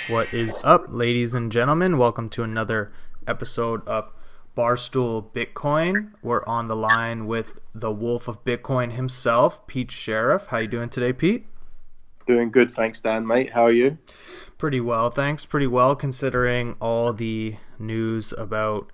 What is up, ladies and gentlemen? Welcome to another episode of Barstool Bitcoin. We're on the line with the Wolf of Bitcoin himself, Pete Sheriff. How you doing today, Pete? Doing good, thanks, Dan, mate. How are you? Pretty well, thanks. Pretty well, considering all the news about,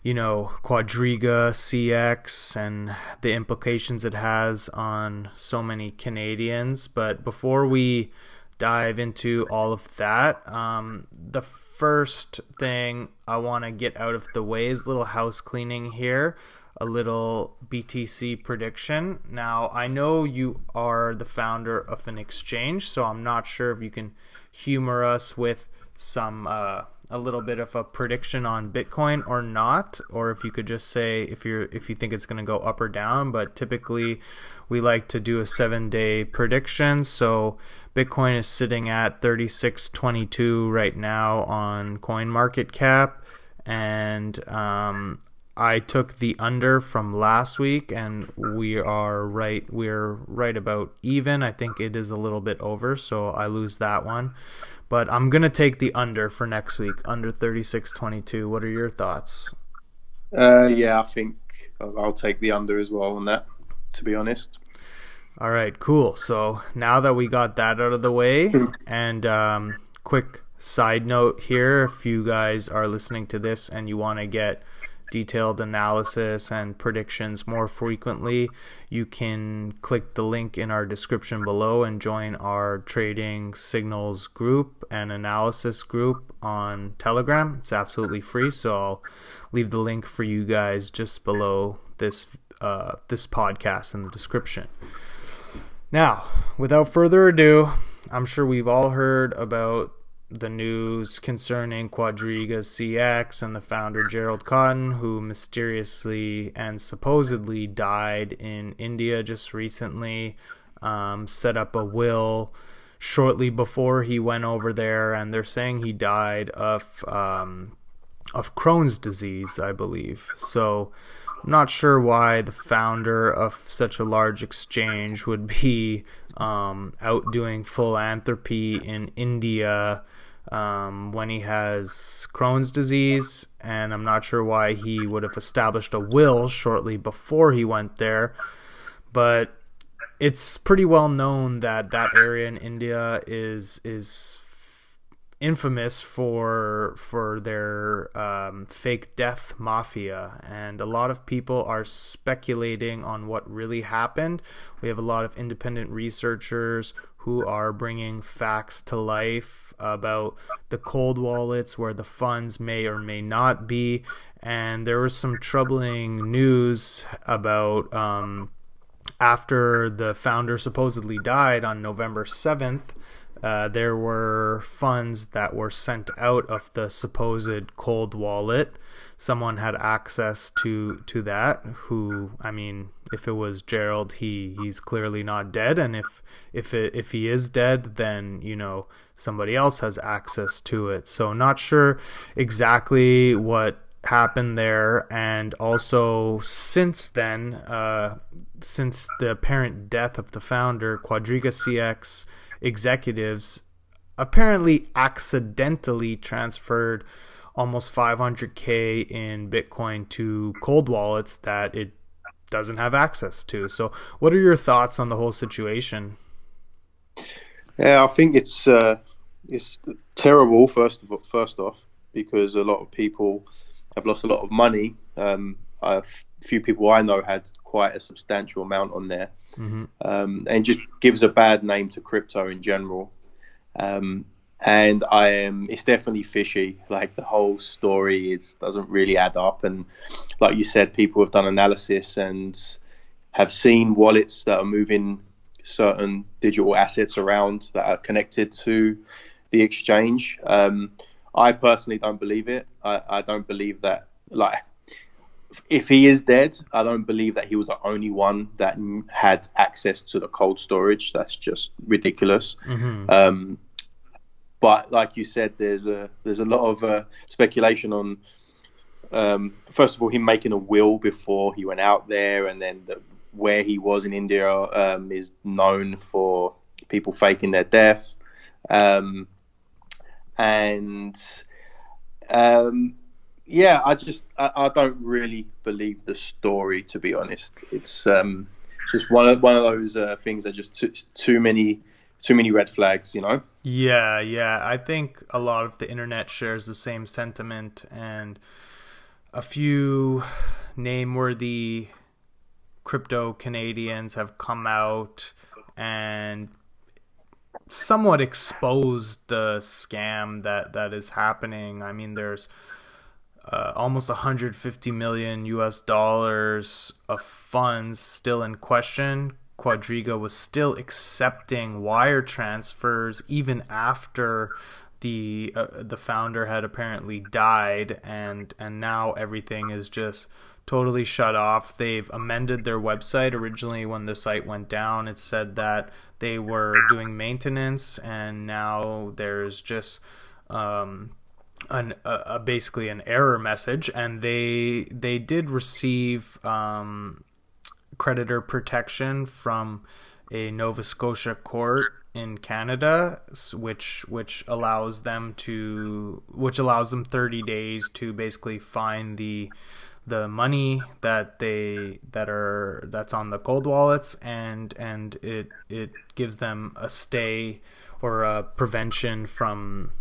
Quadriga CX and the implications it has on so many Canadians. But before we dive into all of that, the first thing I want to get out of the way is a little house cleaning here, a little BTC prediction. Now, I know you are the founder of an exchange, so I'm not sure if you can humor us with some a little bit of a prediction on Bitcoin or not, or if you could just say if you think it's going to go up or down. But typically we like to do a 7-day prediction. So Bitcoin is sitting at 36.22 right now on CoinMarketCap, and I took the under from last week, and we're right about even. I think it is a little bit over, so I lose that one. But I'm going to take the under for next week, under 36.22. What are your thoughts? Yeah, I think I'll take the under as well on that, to be honest. All right, cool. So now that we got that out of the way, and quick side note here, if you guys are listening to this and you want to get detailed analysis and predictions more frequently, you can click the link in our description below and join our trading signals group and analysis group on Telegram. It's absolutely free, so I'll leave the link for you guys just below this podcast in the description. Now, without further ado, I'm sure we've all heard about the news concerning Quadriga CX and the founder Gerald Cotton, who mysteriously and supposedly died in India just recently, set up a will shortly before he went over there, and they're saying he died of Crohn's disease, I believe. So I'm not sure why the founder of such a large exchange would be out doing philanthropy in India when he has Crohn's disease, and I'm not sure why he would have established a will shortly before he went there. But it's pretty well known that that area in India is infamous for their fake death mafia, and a lot of people are speculating on what really happened. We have a lot of independent researchers who are bringing facts to life about the cold wallets where the funds may or may not be, and there was some troubling news about after the founder supposedly died on November 7th, there were funds that were sent out of the supposed cold wallet. Someone had access to that, who, I mean, if it was Gerald, he's clearly not dead, and if he is dead, then somebody else has access to it. So not sure exactly what happened there. And also, since then, since the apparent death of the founder, Quadriga CX executives apparently accidentally transferred almost 500K in Bitcoin to cold wallets that it doesn't have access to. So what are your thoughts on the whole situation? Yeah, I think it's terrible, first off, because a lot of people have lost a lot of money. A few people I know had quite a substantial amount on there. Mm-hmm. And just gives a bad name to crypto in general. And it's definitely fishy. Like, the whole story doesn't really add up. And like you said, people have done analysis and have seen wallets that are moving certain digital assets around that are connected to the exchange. I personally don't believe it. I don't believe that, like, if he is dead, I don't believe that he was the only one that had access to the cold storage. That's just ridiculous. Mm-hmm. But like you said, there's a lot of speculation on, first of all, him making a will before he went out there, and then where he was in India is known for people faking their death. and yeah, I don't really believe the story, to be honest. It's just one of those things that just too many red flags, you know. Yeah. I think a lot of the internet shares the same sentiment, and a few name-worthy crypto Canadians have come out and somewhat exposed the scam that is happening. I mean, there's almost 150 million US dollars of funds still in question. Quadriga was still accepting wire transfers even after the founder had apparently died, and now everything is just totally shut off. They've amended their website. Originally, when the site went down, it said that they were doing maintenance, and now there's just basically an error message. And they did receive creditor protection from a Nova Scotia court in Canada, which allows them 30 days to basically find the money that's on the cold wallets, and it gives them a stay or a prevention from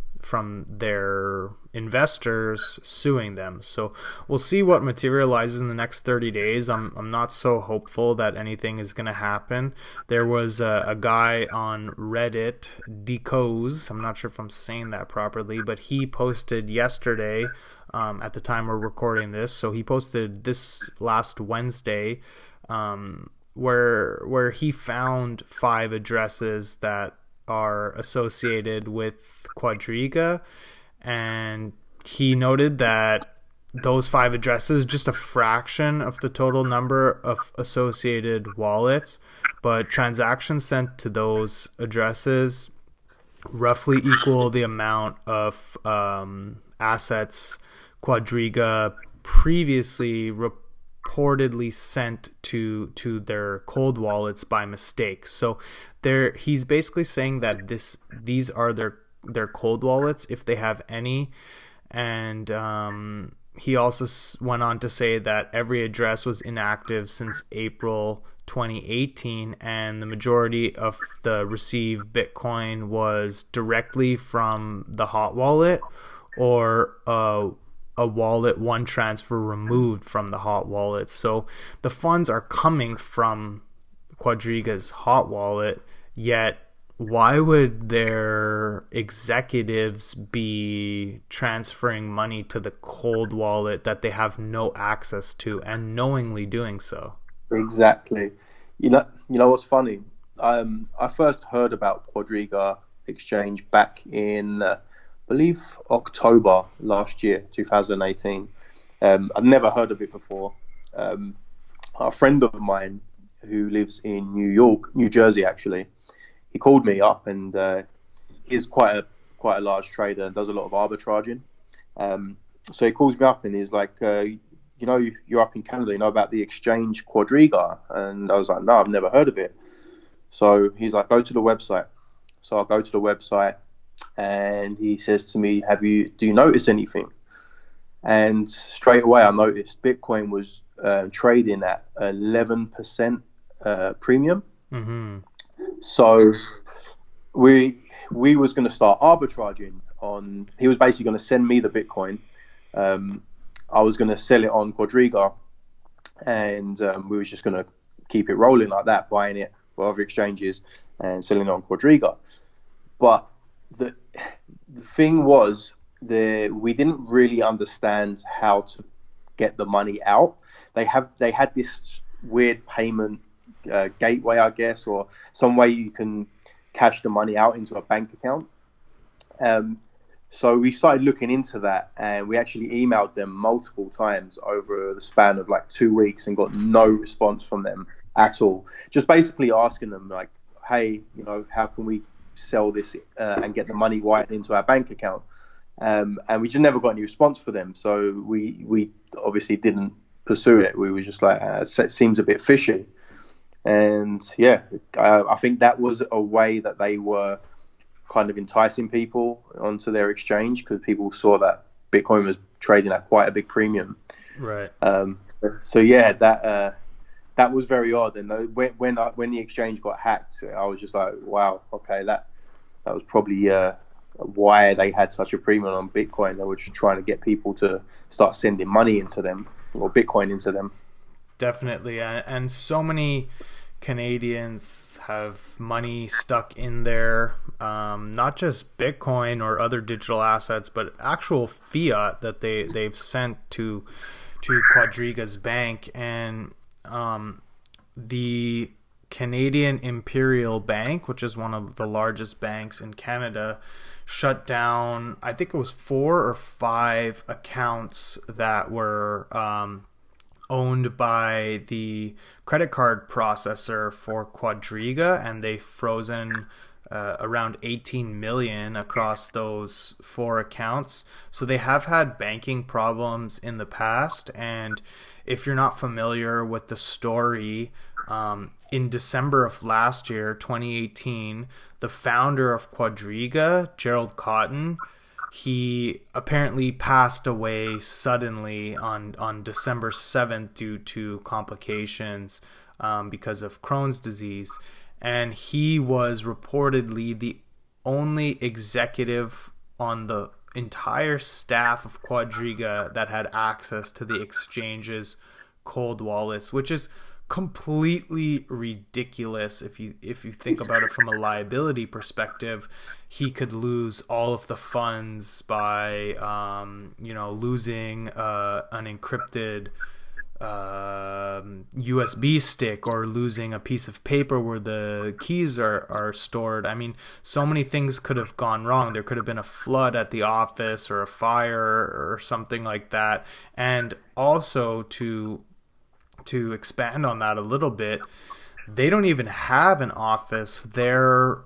their investors suing them. So we'll see what materializes in the next 30 days. I'm not so hopeful that anything is going to happen. There was a guy on Reddit, Decoze, I'm not sure if I'm saying that properly, but he posted yesterday, at the time we're recording this, so he posted this last Wednesday, where he found 5 addresses that are associated with Quadriga, and he noted that those 5 addresses, just a fraction of the total number of associated wallets, but transactions sent to those addresses roughly equal the amount of assets Quadriga previously reportedly sent to their cold wallets by mistake. So he's basically saying that these are their cold wallets, if they have any. And he also went on to say that every address was inactive since April 2018, and the majority of the received Bitcoin was directly from the hot wallet, or a wallet one transfer removed from the hot wallet. So the funds are coming from Quadriga's hot wallet, yet why would their executives be transferring money to the cold wallet that they have no access to, and knowingly doing so? Exactly. You know what's funny? I first heard about Quadriga Exchange back in, I believe, October last year, 2018. I'd never heard of it before. A friend of mine who lives in New Jersey, actually, he called me up, and he's quite a large trader and does a lot of arbitraging. So he calls me up and he's like, you're up in Canada, you know about the exchange Quadriga? And I was like, no, I've never heard of it. So he's like, go to the website. So I go to the website, and he says to me, do you notice anything? And straight away I noticed Bitcoin was trading at 11% premium. Mm-hmm. So we was going to start arbitraging on. He was basically going to send me the Bitcoin. I was going to sell it on Quadriga, and we was just going to keep it rolling like that, buying it for other exchanges and selling it on Quadriga. But the thing was, we didn't really understand how to get the money out. They had this weird payment gateway, I guess, or some way you can cash the money out into a bank account. So we started looking into that, and we actually emailed them multiple times over the span of like 2 weeks and got no response from them at all. Just basically asking them like, hey, how can we sell this and get the money wired into our bank account? And we just never got any response for them. So we obviously didn't pursue it. We were just like, it seems a bit fishy. And yeah, I think that was a way that they were kind of enticing people onto their exchange because people saw that Bitcoin was trading at quite a big premium. Right. So yeah, that was very odd. And when the exchange got hacked, I was just like, wow, okay, that was probably why they had such a premium on Bitcoin. They were just trying to get people to start sending money into them or Bitcoin into them. Definitely, and so many Canadians have money stuck in there, not just Bitcoin or other digital assets, but actual fiat that they've sent to Quadriga's bank. And the Canadian Imperial Bank, which is one of the largest banks in Canada, shut down, I think it was 4 or 5 accounts that were owned by the credit card processor for Quadriga, and they've frozen around 18 million across those 4 accounts. So they have had banking problems in the past. And if you're not familiar with the story, in December of last year, 2018, the founder of Quadriga, Gerald Cotton, he apparently passed away suddenly on December 7th due to complications because of Crohn's disease. And he was reportedly the only executive on the entire staff of Quadriga that had access to the exchange's cold wallets, which is completely ridiculous if you think about it from a liability perspective. He could lose all of the funds by losing an encrypted USB stick, or losing a piece of paper where the keys are stored. I mean, so many things could have gone wrong. There could have been a flood at the office or a fire or something like that. And also to expand on that a little bit, they don't even have an office. Their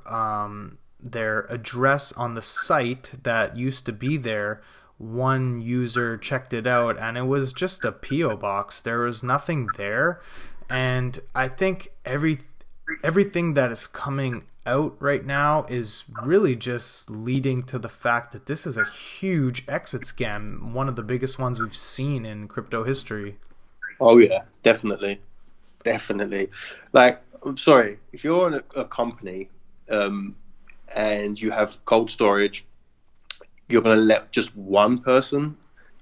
address on the site that used to be there, one user checked it out and it was just a PO box. There was nothing there. And I think everything that is coming out right now is really just leading to the fact that this is a huge exit scam, one of the biggest ones we've seen in crypto history. Oh yeah, definitely. Like, I'm sorry, if you're in a company and you have cold storage, you're going to let just one person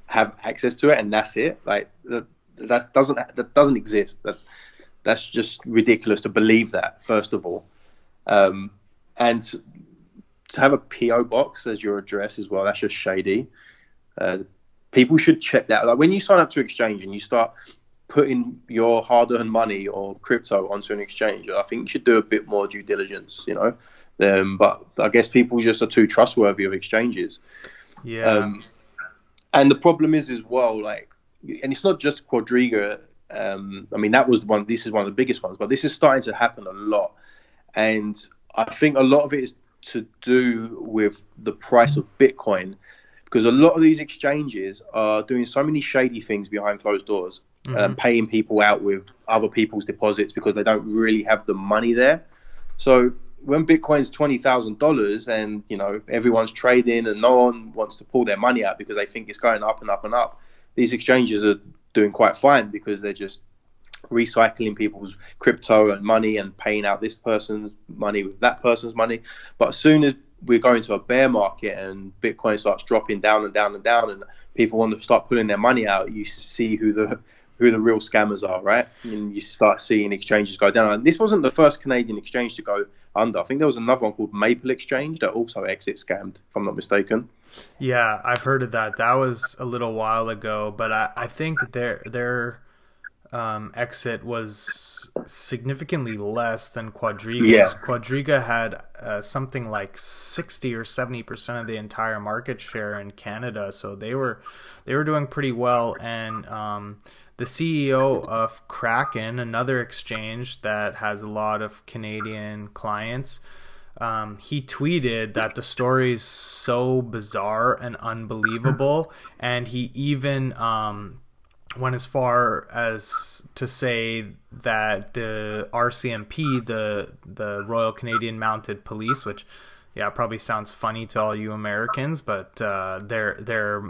have access to it, and that's it. Like that doesn't exist. That's just ridiculous to believe that. First of all, and to have a PO box as your address as well, that's just shady. People should check that. Like when you sign up to exchange and you start putting your hard-earned money or crypto onto an exchange, I think you should do a bit more due diligence, but I guess people just are too trustworthy of exchanges. Yeah. And the problem is as well, like, and it's not just Quadriga. I mean, this is one of the biggest ones, but this is starting to happen a lot. And I think a lot of it is to do with the price of Bitcoin, because a lot of these exchanges are doing so many shady things behind closed doors. Paying people out with other people's deposits because they don't really have the money there. So when Bitcoin's $20,000 and everyone's trading and no one wants to pull their money out because they think it's going up and up and up, these exchanges are doing quite fine because they're just recycling people's crypto and money and paying out this person's money with that person's money. But as soon as we're going to a bear market and Bitcoin starts dropping down and down and down, and people want to start pulling their money out, you see who the real scammers are, right? And you start seeing exchanges go down. And this wasn't the first Canadian exchange to go under. I think there was another one called Maple Exchange that also exit scammed, if I'm not mistaken. Yeah, I've heard of that. That was a little while ago, but I think their exit was significally less than Quadriga's. Yeah. Quadriga had something like 60 or 70% of the entire market share in Canada, so they were doing pretty well. And the CEO of Kraken, another exchange that has a lot of Canadian clients, he tweeted that the story is so bizarre and unbelievable, and he even went as far as to say that the RCMP, the Royal Canadian Mounted Police, which Yeah, it probably sounds funny to all you Americans, but their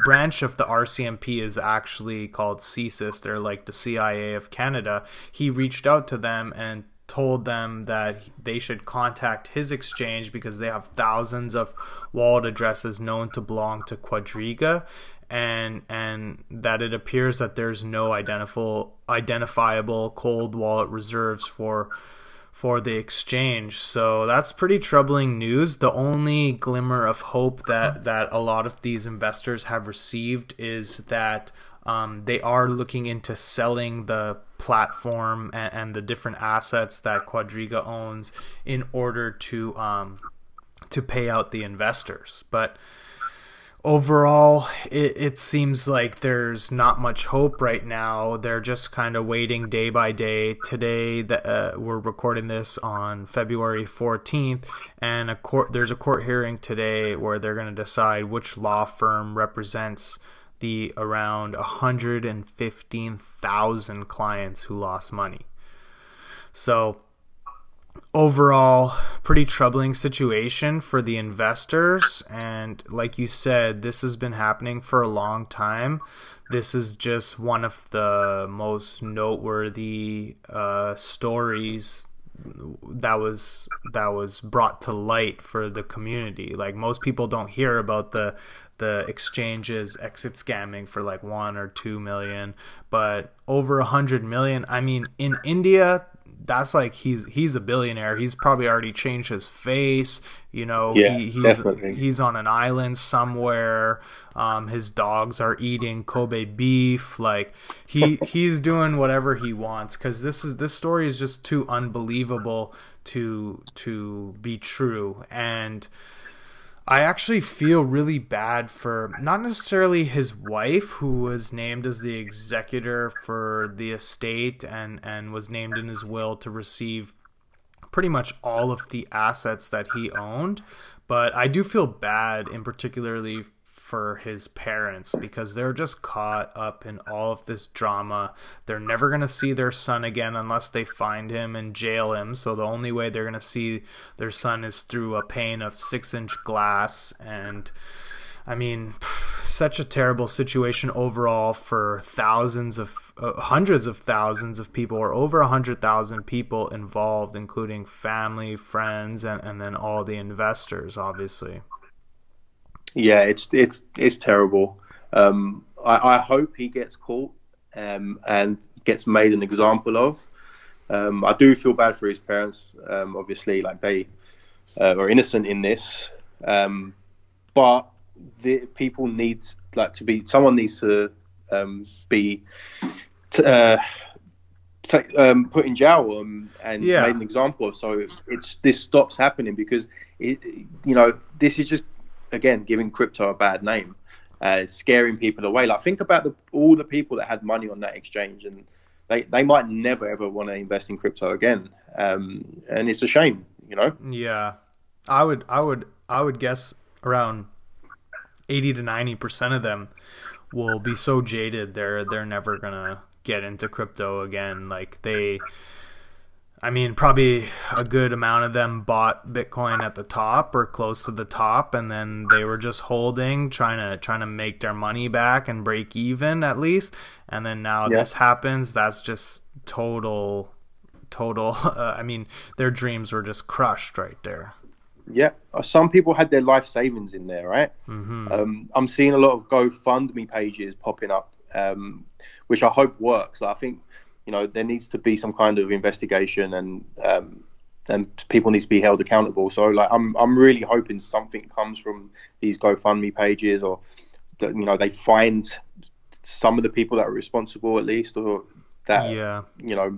branch of the RCMP is actually called CSIS. They're like the CIA of Canada. He reached out to them and told them that they should contact his exchange because they have thousands of wallet addresses known to belong to Quadriga, and that it appears that there's no identifiable cold wallet reserves for the exchange. So that's pretty troubling news. The only glimmer of hope that a lot of these investors have received is that they are looking into selling the platform and the different assets that Quadriga owns in order to pay out the investors. But overall, it seems like there's not much hope right now. They're just kind of waiting day by day. Today, we're recording this on February 14th, and there's a court hearing today where they're going to decide which law firm represents the around 115,000 clients who lost money. So overall, pretty troubling situation for the investors. And like you said, this has been happening for a long time. This is just one of the most noteworthy stories that was brought to light for the community. Like, most people don't hear about the exchanges exit scamming for like 1 or 2 million, but over 100 million. I mean, in India, that's like he's a billionaire. He's probably already changed his face. You know, yeah, definitely. He's on an island somewhere. His dogs are eating Kobe beef. Like he's doing whatever he wants, because this story is just too unbelievable to be true. And I actually feel really bad for not necessarily his wife, who was named as the executor for the estate and was named in his will to receive pretty much all of the assets that he owned. But I do feel bad in particularly for his parents, because they're just caught up in all of this drama. They're never going to see their son again unless they find him and jail him. So the only way they're going to see their son is through a pane of 6-inch glass. And I mean, such a terrible situation overall for hundreds of thousands of people, or over 100,000 people involved, including family, friends, and then all the investors, obviously. Yeah, it's terrible. I hope he gets caught and gets made an example of. I do feel bad for his parents. Obviously, like, they are innocent in this, but the people need someone needs to be put in jail and made an example of, so this stops happening, because this is just, again, giving crypto a bad name, scaring people away. Like, think about all the people that had money on that exchange, and they might never ever want to invest in crypto again. And it's a shame, Yeah, I would guess around 80 to 90% of them will be so jaded they're never gonna get into crypto again. Like, probably a good amount of them bought Bitcoin at the top or close to the top, and then they were just holding, trying to make their money back and break even at least. And then now this happens. That's just total. Their dreams were just crushed right there. Yeah, some people had their life savings in there, right? Mm-hmm. I'm seeing a lot of GoFundMe pages popping up, which I hope works. I think, there needs to be some kind of investigation, and people need to be held accountable. So, like, I'm really hoping something comes from these GoFundMe pages, or they find some of the people that are responsible, at least, or that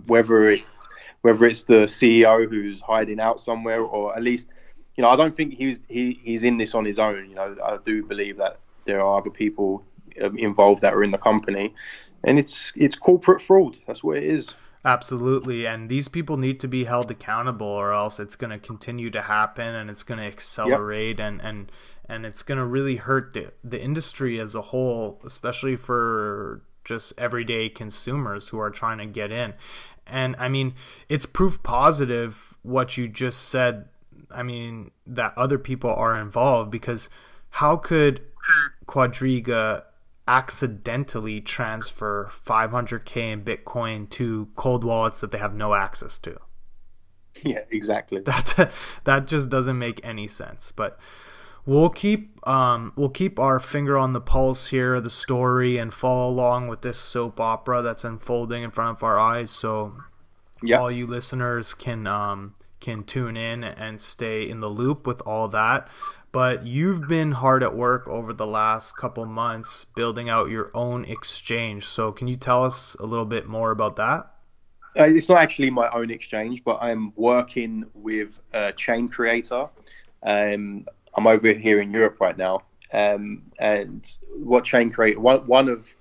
whether it's the CEO who's hiding out somewhere, or at least, I don't think he's in this on his own. I do believe that there are other people involved that are in the company. And it's corporate fraud. That's what it is. Absolutely. And these people need to be held accountable, or else it's going to continue to happen, and it's going to accelerate, and it's going to really hurt the industry as a whole, especially for just everyday consumers who are trying to get in. And I mean, it's proof positive what you just said I mean, that other people are involved, because how could Quadriga accidentally transfer 500K in Bitcoin to cold wallets that they have no access to? Yeah, exactly. That just doesn't make any sense. But we'll keep our finger on the pulse here of the story and follow along with this soap opera that's unfolding in front of our eyes. So Yeah. all you listeners can tune in and stay in the loop with all that. But you've been hard at work over the last couple months building out your own exchange. So can you tell us a little bit more about that? It's not actually my own exchange, but I'm working with a chain creator. I'm over here in Europe right now, and what chain creator? One of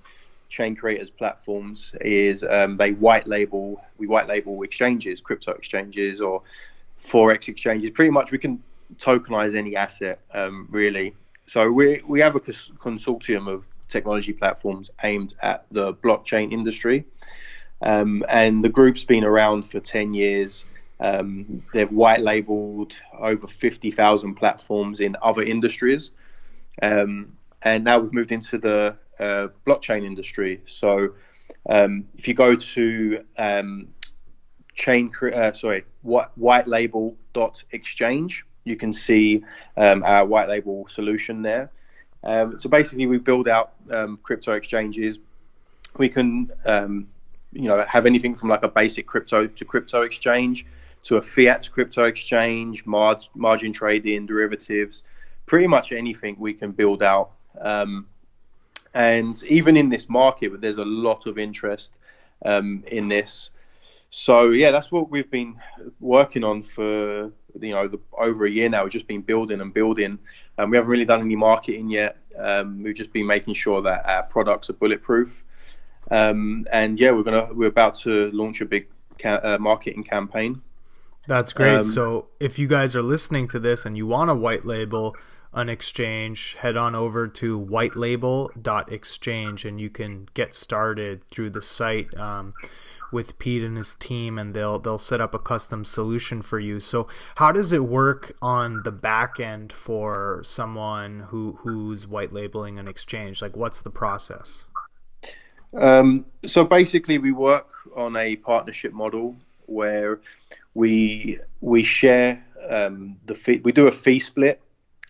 chain creators' platforms is we white label exchanges, crypto exchanges, or forex exchanges. Pretty much, we can tokenize any asset, really. So we have a consortium of technology platforms aimed at the blockchain industry. And the group's been around for 10 years. They've white labeled over 50,000 platforms in other industries. And now we've moved into the blockchain industry. So if you go to whitelabel.exchange, you can see our white label solution there. So basically, we build out crypto exchanges. We can have anything from like a basic crypto to crypto exchange to a fiat to crypto exchange, margin trading, derivatives, pretty much anything we can build out. And even in this market, there's a lot of interest in this. So yeah, that's what we've been working on for over a year now. We've just been building and building. We haven't really done any marketing yet. We've just been making sure that our products are bulletproof. And yeah, we're about to launch a big marketing campaign. That's great. So if you guys are listening to this and you want to white label an exchange, head on over to whitelabel.exchange and you can get started through the site with Pete and his team, and they'll set up a custom solution for you. So how does it work on the back end for someone who's white labeling an exchange? Like, what's the process? So basically, we work on a partnership model where we share the fee. We do a fee split.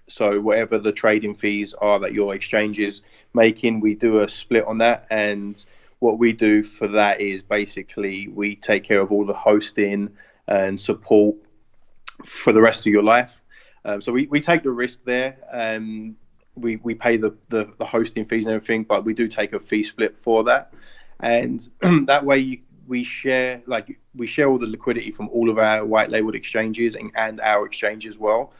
So whatever the trading fees are that your exchange is making, we do a split on that. And what we do for that is basically we take care of all the hosting and support for the rest of your life. So we take the risk there. We pay the hosting fees and everything, but we do take a fee split for that. And that way we share all the liquidity from all of our white labeled exchanges and our exchange as well.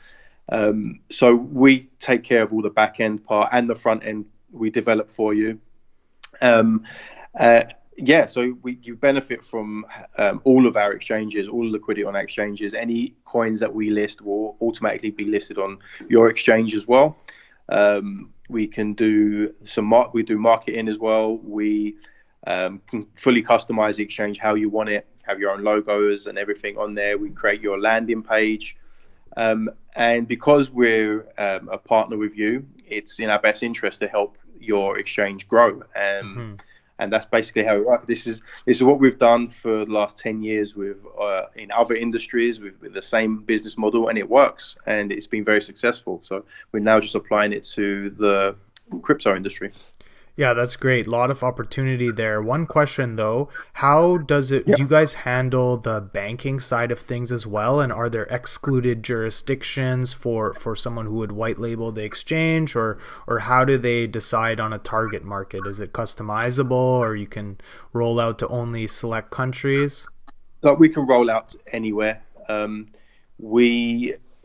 So we take care of all the back end part, and the front end we develop for you. So you benefit from all of our exchanges, all the liquidity on our exchanges. Any coins that we list will automatically be listed on your exchange as well. We can do we do marketing as well. We can fully customize the exchange how you want it, have your own logos and everything on there. We create your landing page. And because we're a partner with you, it's in our best interest to help your exchange grow. And that's basically how it works. This is what we've done for the last 10 years with in other industries with the same business model, and it works, and it's been very successful. So we're now just applying it to the crypto industry. Yeah, that's great. A lot of opportunity there. One question though, how does it, do you guys handle the banking side of things as well? And are there excluded jurisdictions for someone who would white label the exchange, or how do they decide on a target market? Is it customizable, or you can roll out to only select countries? We can roll out anywhere.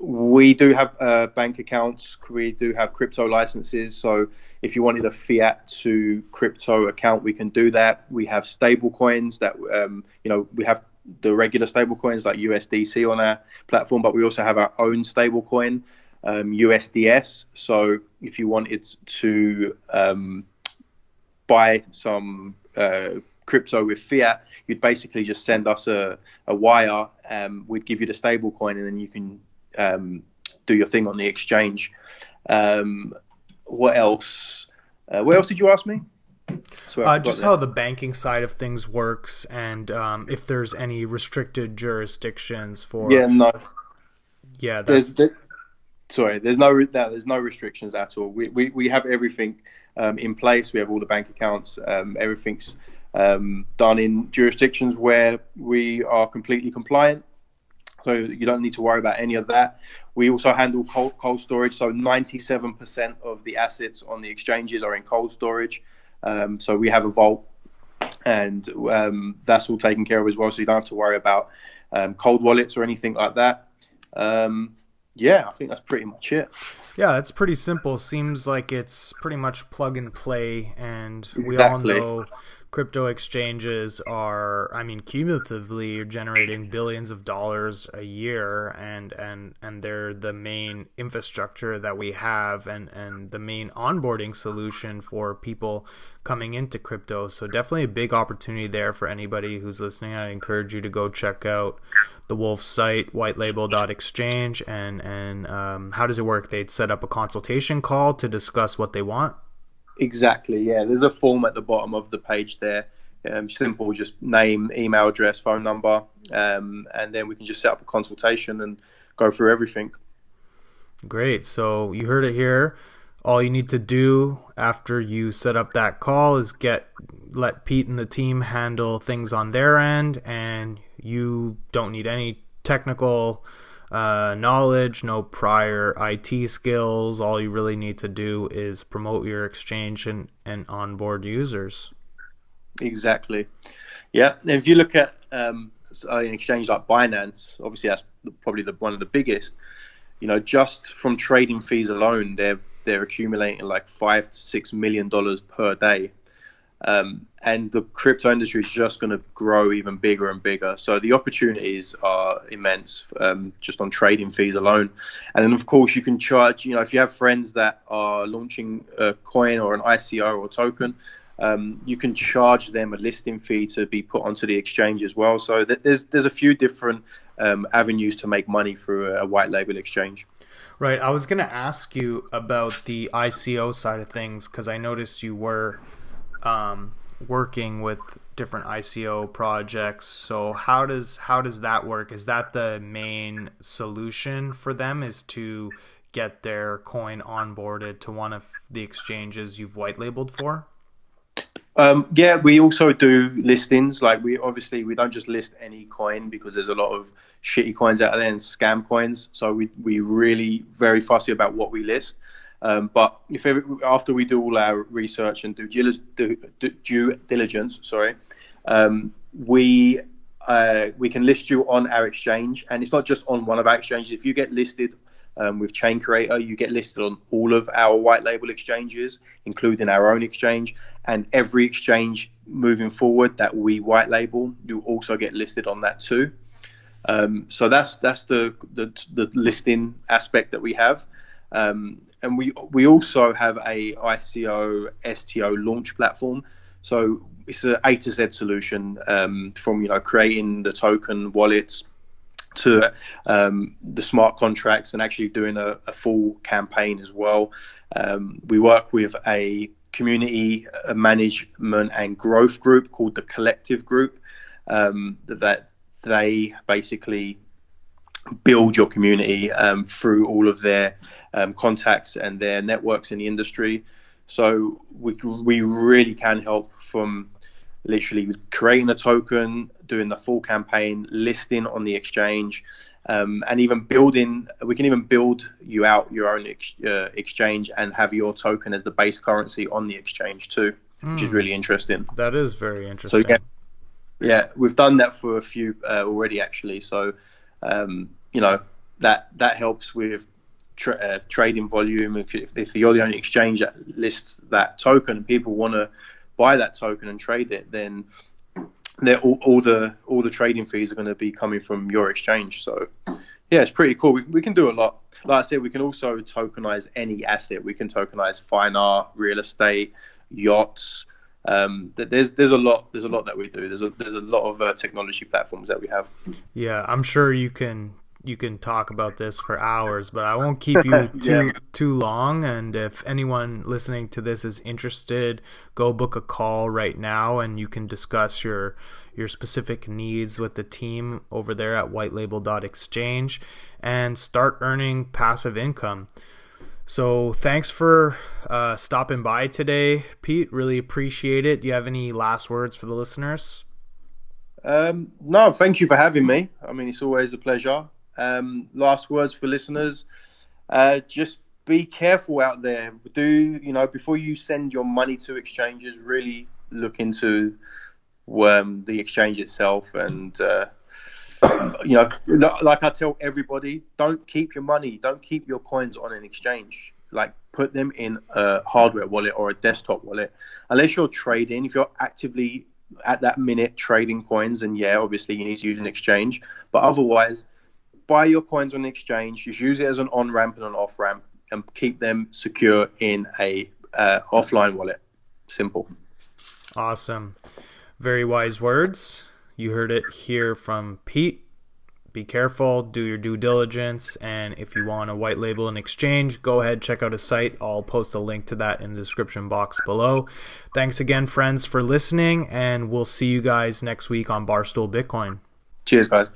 We do have bank accounts. We do have crypto licenses. So if you wanted a fiat to crypto account, we can do that. We have stable coins that, we have the regular stable coins like USDC on our platform, but we also have our own stable coin, USDS. So if you wanted to buy some crypto with fiat, you'd basically just send us a wire. We'd give you the stable coin, and then you can do your thing on the exchange. What else? What else did you ask me? Sorry, I forgot Just how the banking side of things works, and if there's any restricted jurisdictions for. Yeah, no. Yeah, that's. There's no restrictions at all. We have everything in place. We have all the bank accounts. Everything's done in jurisdictions where we are completely compliant. So you don't need to worry about any of that. We also handle cold storage. So 97% of the assets on the exchanges are in cold storage. So we have a vault, and that's all taken care of as well. So you don't have to worry about cold wallets or anything like that. Yeah, I think that's pretty much it. Yeah, it's pretty simple. Seems like it's pretty much plug and play, and we all Exactly. know crypto exchanges are, I mean, cumulatively you're generating billions of dollars a year, and they're the main infrastructure that we have, and the main onboarding solution for people coming into crypto. So definitely a big opportunity there for anybody who's listening. I encourage you to go check out the Wolf site, whitelabel.exchange, and how does it work? They'd set up a consultation call to discuss what they want. Exactly. Yeah, there's a form at the bottom of the page there. Simple, just name, email address, phone number, and then we can just set up a consultation and go through everything. Great. So you heard it here. All you need to do after you set up that call is let Pete and the team handle things on their end, and you don't need any technical knowledge, no prior IT skills. All you really need to do is promote your exchange and onboard users. Exactly. Yeah. And if you look at an exchange like Binance, obviously that's probably one of the biggest. Just from trading fees alone, they're accumulating like $5 to $6 million per day. And the crypto industry is just going to grow even bigger and bigger. So the opportunities are immense, just on trading fees alone. And then, of course, you can charge, if you have friends that are launching a coin or an ICO or token, you can charge them a listing fee to be put onto the exchange as well. So there's a few different avenues to make money through a white label exchange. Right. I was going to ask you about the ICO side of things, because I noticed you were working with different ICO projects. So how does that work? Is that the main solution for them, is to get their coin onboarded to one of the exchanges you've white labeled for? Yeah, we also do listings. Like we don't just list any coin, because there's a lot of shitty coins out there and scam coins. So we really very fussy about what we list. But after we do all our research and due diligence, we can list you on our exchange, and it's not just on one of our exchanges. If you get listed with Chain Creator, you get listed on all of our white label exchanges, including our own exchange, and every exchange moving forward that we white label, you also get listed on that too. So that's the listing aspect that we have. And we also have a ICO STO launch platform. So it's an A to Z solution, from creating the token wallets to the smart contracts, and actually doing a full campaign as well. We work with a community management and growth group called the Collective Group, that they basically build your community through all of their contacts and their networks in the industry. So we really can help from literally creating a token, doing the full campaign, listing on the exchange, and even we can even build you out your own exchange and have your token as the base currency on the exchange too, which is really interesting. That is very interesting. So yeah, we've done that for a few already actually. So that helps with trading volume. If you're the only exchange that lists that token and people want to buy that token and trade it, then all the trading fees are going to be coming from your exchange. So yeah, it's pretty cool. We can do a lot. Like I said, we can also tokenize any asset. We can tokenize fine art, real estate, yachts. There's a lot that we do. There's a lot of technology platforms that we have. Yeah, I'm sure you can you can talk about this for hours, but I won't keep you too long. And if anyone listening to this is interested, go book a call right now, and you can discuss your specific needs with the team over there at whitelabel.exchange and start earning passive income. So thanks for stopping by today, Pete. Really appreciate it. Do you have any last words for the listeners? No, thank you for having me. I mean, it's always a pleasure. Last words for listeners, just be careful out there. Before you send your money to exchanges, really look into the exchange itself. And, like I tell everybody, don't keep your money, don't keep your coins on an exchange. Like, put them in a hardware wallet or a desktop wallet. Unless you're trading, if you're actively at that minute trading coins, and obviously you need to use an exchange. But otherwise, buy your coins on the exchange, just use it as an on-ramp and an off-ramp, and keep them secure in a offline wallet. Simple. Awesome. Very wise words. You heard it here from Pete. Be careful, do your due diligence, and if you want to white label an exchange, go ahead, check out his site. I'll post a link to that in the description box below. Thanks again, friends, for listening, and we'll see you guys next week on Barstool Bitcoin. Cheers, guys.